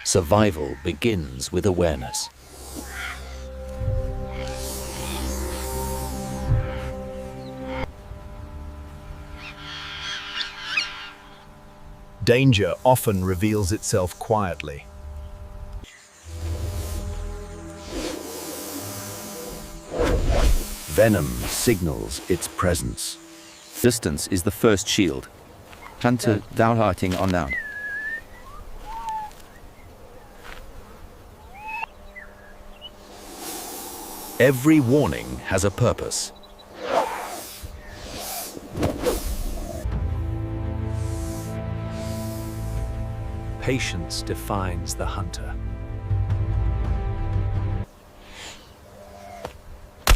Survival begins with awareness. Danger often reveals itself quietly. Venom signals its presence. Distance is the first shield. Hunter downhearting on now. Every warning has a purpose. Patience defines the hunter.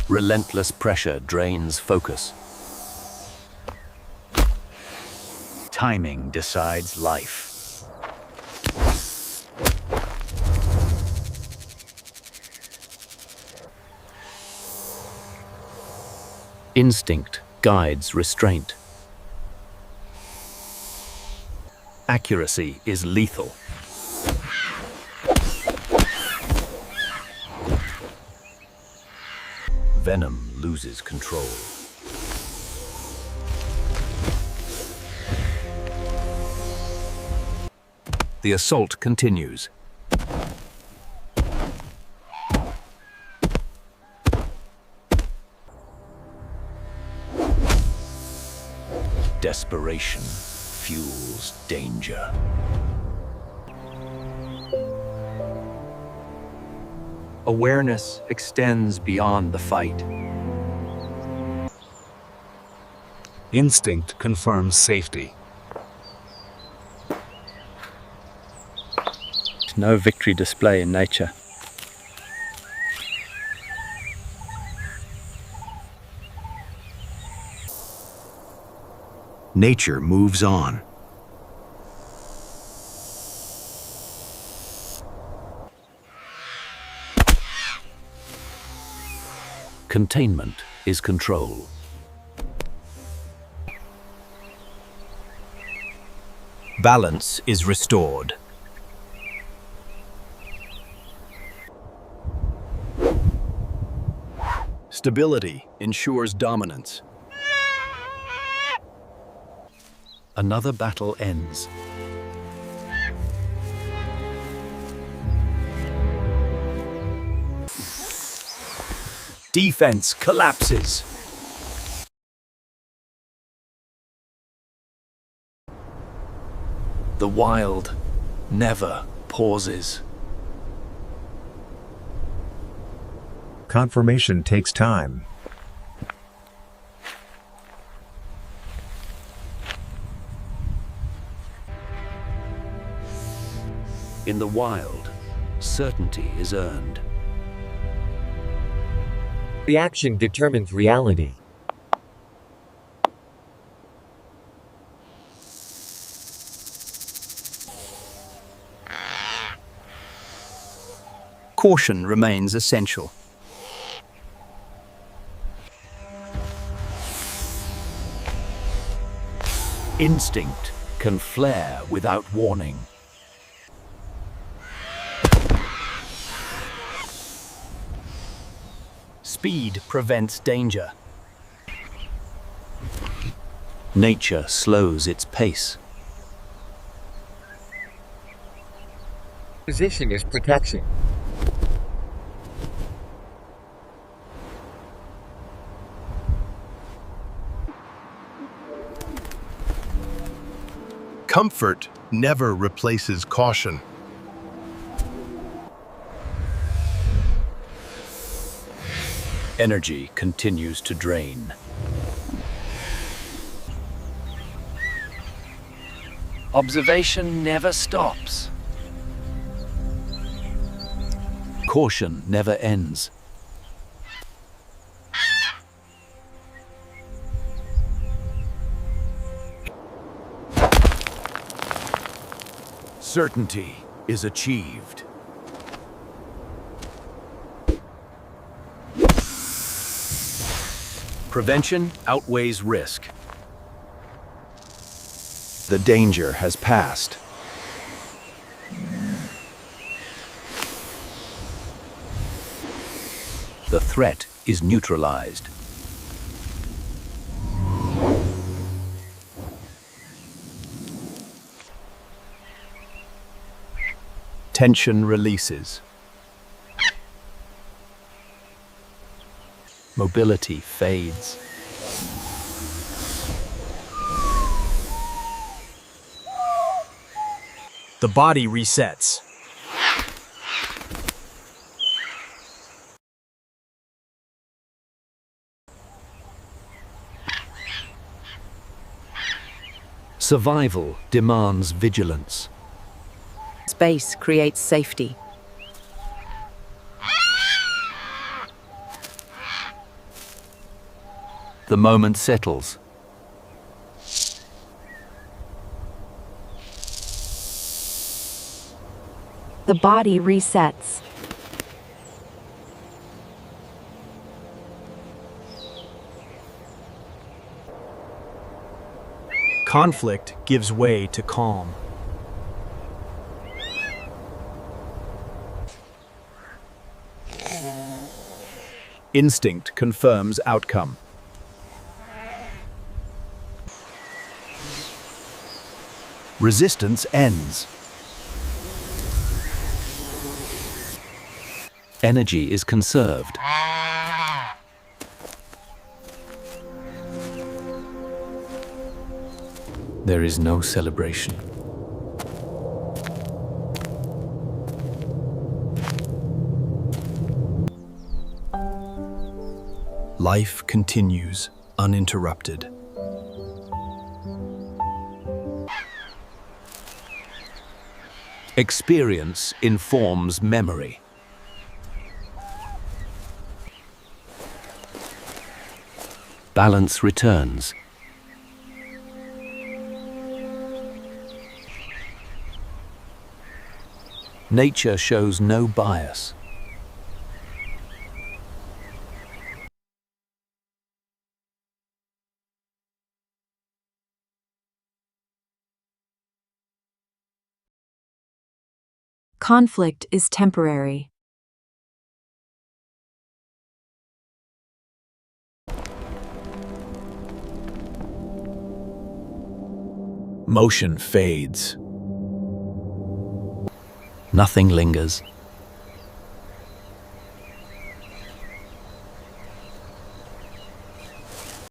Relentless pressure drains focus. Timing decides life. Instinct guides restraint. Accuracy is lethal. Venom loses control. The assault continues. Desperation fuels danger. Awareness extends beyond the fight. Instinct confirms safety. No victory display in nature. Nature moves on. Containment is control. Balance is restored. Stability ensures dominance. Another battle ends. Defense collapses. The wild never pauses. Confirmation takes time. In the wild, certainty is earned. Reaction determines reality. Caution remains essential. Instinct can flare without warning. Speed prevents danger. Nature slows its pace. Position is protection. Comfort never replaces caution. Energy continues to drain. Observation never stops. Caution never ends. Certainty is achieved. Prevention outweighs risk. The danger has passed. The threat is neutralized. Tension releases. Mobility fades. The body resets. Survival demands vigilance. Space creates safety. The moment settles. The body resets. Conflict gives way to calm. Instinct confirms outcome. Resistance ends. Energy is conserved. There is no celebration. Life continues uninterrupted. Experience informs memory. Balance returns. Nature shows no bias. Conflict is temporary. Motion fades. Nothing lingers.